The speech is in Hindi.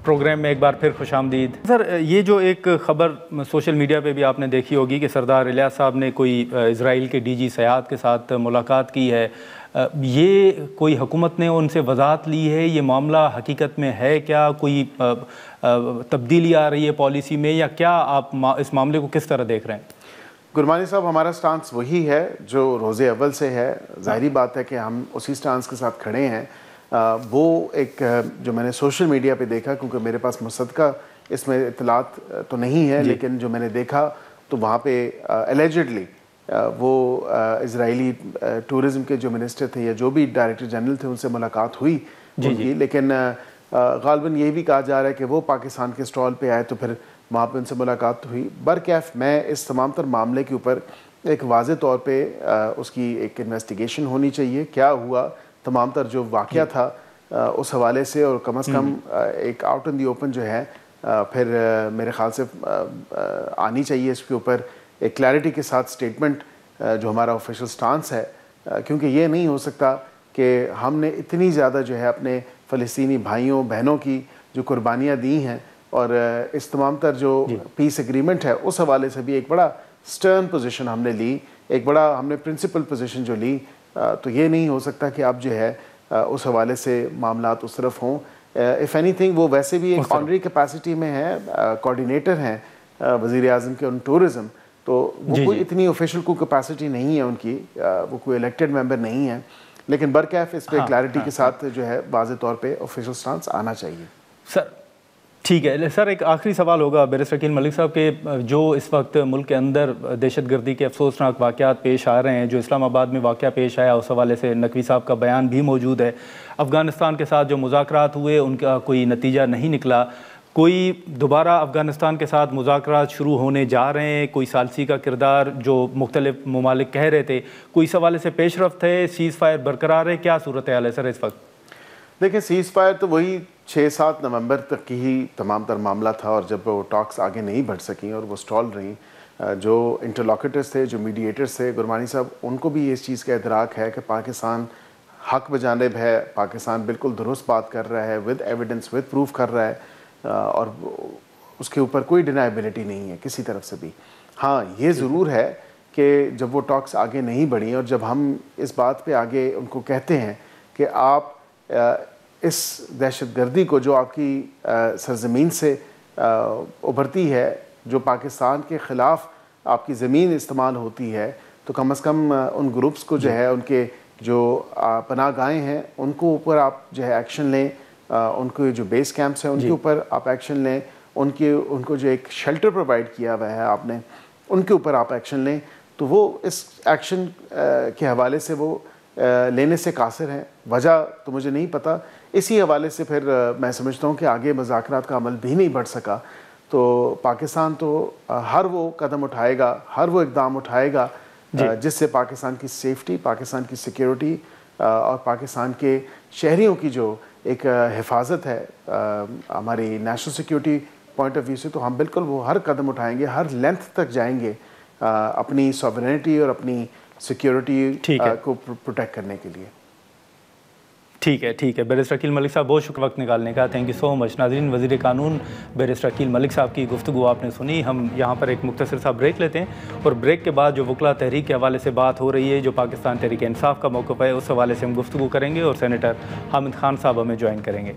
प्रोग्राम में एक बार फिर खुशामदीद। सर, ये जो एक ख़बर सोशल मीडिया पे भी आपने देखी होगी कि सरदार इलियास साहब ने कोई इज़राइल के डीजी सयाहत के साथ मुलाकात की है, ये कोई हुकूमत ने उनसे वजाहत ली है? ये मामला हकीकत में है क्या? कोई तब्दीली आ रही है पॉलिसी में, या क्या आप इस मामले को किस तरह देख रहे हैं? गुरबानी साहब, हमारा स्टांस वही है जो रोज़े अव्वल से है। ज़ाहिरी बात है कि हम उसी स्टांस के साथ खड़े हैं। वो एक जो मैंने सोशल मीडिया पे देखा, क्योंकि मेरे पास मुसद्दका इसमें इत्तलात तो नहीं है, लेकिन जो मैंने देखा तो वहाँ पे एलिजिडली वो इज़राइली टूरिज़म के जो मिनिस्टर थे या जो भी डायरेक्टर जनरल थे उनसे मुलाकात हुई उनकी। लेकिन गालिबन ये भी कहा जा रहा है कि वो पाकिस्तान के स्टॉल पे आए तो फिर वहाँ पे उनसे मुलाकात हुई। बरकैफ मैं इस तमाम तर मामले के ऊपर एक वाज़े तौर पे उसकी एक इन्वेस्टिगेशन होनी चाहिए, क्या हुआ, तमाम तर जो वाक़या था उस हवाले से, और कम अज़ कम एक आउट इन दी ओपन जो है फिर मेरे ख़्याल से आनी चाहिए इसके ऊपर एक क्लैरिटी के साथ स्टेटमेंट जो हमारा ऑफिशियल स्टांस है। क्योंकि ये नहीं हो सकता कि हमने इतनी ज़्यादा जो है अपने फ़लस्तीनी भाइयों बहनों की जो कुर्बानियाँ दी हैं, और इस तमाम तर जो पीस एग्रीमेंट है उस हवाले से भी एक बड़ा स्टर्न पोजीशन हमने ली, एक बड़ा हमने प्रिंसिपल पोजीशन जो ली। तो ये नहीं हो सकता कि अब जो है उस हवाले से मामलात उस तरफ हों। इफ़ एनीथिंग वो वैसे भी एक ऑनरी कैपेसिटी में है, कोऑर्डिनेटर हैं वज़ीर आज़म के ऑन टूरिज़म, तो वो कोई इतनी ऑफिशियल कोई कैपेसिटी नहीं है उनकी, वो कोई इलेक्टेड मेंबर नहीं है। लेकिन बरकैफ इस पर क्लैरिटी के साथ जो है वाज़े तौर पे ऑफिशियल स्टांस आना चाहिए। सर ठीक है। सर, एक आखिरी सवाल होगा बैरिस्टर अकील मलिक साहब के, जो इस वक्त मुल्क के अंदर दहशतगर्दी के अफसोसनाक वाक़यात पेश आ रहे हैं, जो इस्लामाबाद में वाक़या पेश आया उस हवाले से नकवी साहब का बयान भी मौजूद है। अफ़गानिस्तान के साथ जो मुज़ाकरात हुए उनका कोई नतीजा नहीं निकला, कोई दोबारा अफ़गानिस्तान के साथ मुज़ाकरात शुरू होने जा रहे हैं, कोई सालसी का किरदार जो मुख्तलिफ ममालिक कह रहे थे, कोई इस हवाले से पेशरफ्त है, सीज़ फायर बरकरार है, क्या सूरत हाल है सर इस वक्त? देखिए, सीज़ फायर तो वही 6-7 नवंबर तक की ही तमाम तर मामला था, और जब वो टॉक्स आगे नहीं बढ़ सकी और वो स्टॉल रहीं, जो इंटरलॉकेटर्स थे, जो मीडिएटर्स थे, गुरबानी साहब, उनको भी इस चीज़ का इदराक है कि पाकिस्तान हक बजानिब है, पाकिस्तान बिल्कुल दुरुस्त बात कर रहा है, विद एविडेंस, विद प्रूफ कर रहा है, और उसके ऊपर कोई डिनाइबिलिटी नहीं है किसी तरफ से भी। हाँ, ये ज़रूर है कि जब वो टॉक्स आगे नहीं बढ़ी और जब हम इस बात पे आगे उनको कहते हैं कि आप इस दहशतगर्दी को जो आपकी सरजमीन से उभरती है, जो पाकिस्तान के ख़िलाफ़ आपकी ज़मीन इस्तेमाल होती है, तो कम अज़ कम उन ग्रुप्स को जो है, उनके जो पनाहगाहें हैं उनको ऊपर आप जो है एक्शन लें, उनको जो बेस कैंप्स हैं उनके ऊपर आप एक्शन लें, उनको जो एक शेल्टर प्रोवाइड किया हुआ है आपने, उनके ऊपर आप एक्शन लें। तो वो इस एक्शन के हवाले से वो लेने से कासिर हैं। वजह तो मुझे नहीं पता, इसी हवाले से फिर मैं समझता हूँ कि आगे मुज़ाकरात का अमल भी नहीं बढ़ सका। तो पाकिस्तान तो हर वो कदम उठाएगा, हर वो इक़दाम उठाएगा जिससे पाकिस्तान की सेफ्टी, पाकिस्तान की सिक्योरिटी और पाकिस्तान के शहरियों की जो एक हिफाजत है हमारी national security point of view से, तो हम बिल्कुल वो हर कदम उठाएंगे, हर लेंथ तक जाएंगे अपनी सॉवरेनिटी और अपनी सिक्योरिटी को प्रोटेक्ट करने के लिए। ठीक है बैरिस्टर अकील मलिक साहब, बहुत शुक्र वक्त निकालने का, थैंक यू सो मच। नाज़रीन, वज़ीर कानून बैरिस्टर अकील मलिक साहब की गुफ्तगू आपने सुनी। हम यहाँ पर एक मुख्तसर सा ब्रेक लेते हैं, और ब्रेक के बाद जो वकला तहरीक के हवाले से बात हो रही है, जो पाकिस्तान तहरीक इंसाफ का मौक़िफ़ है, उस हवाले से हम गुफ्तगू करेंगे, और सेनेटर हामिद खान साहब हमें ज्वाइन करेंगे।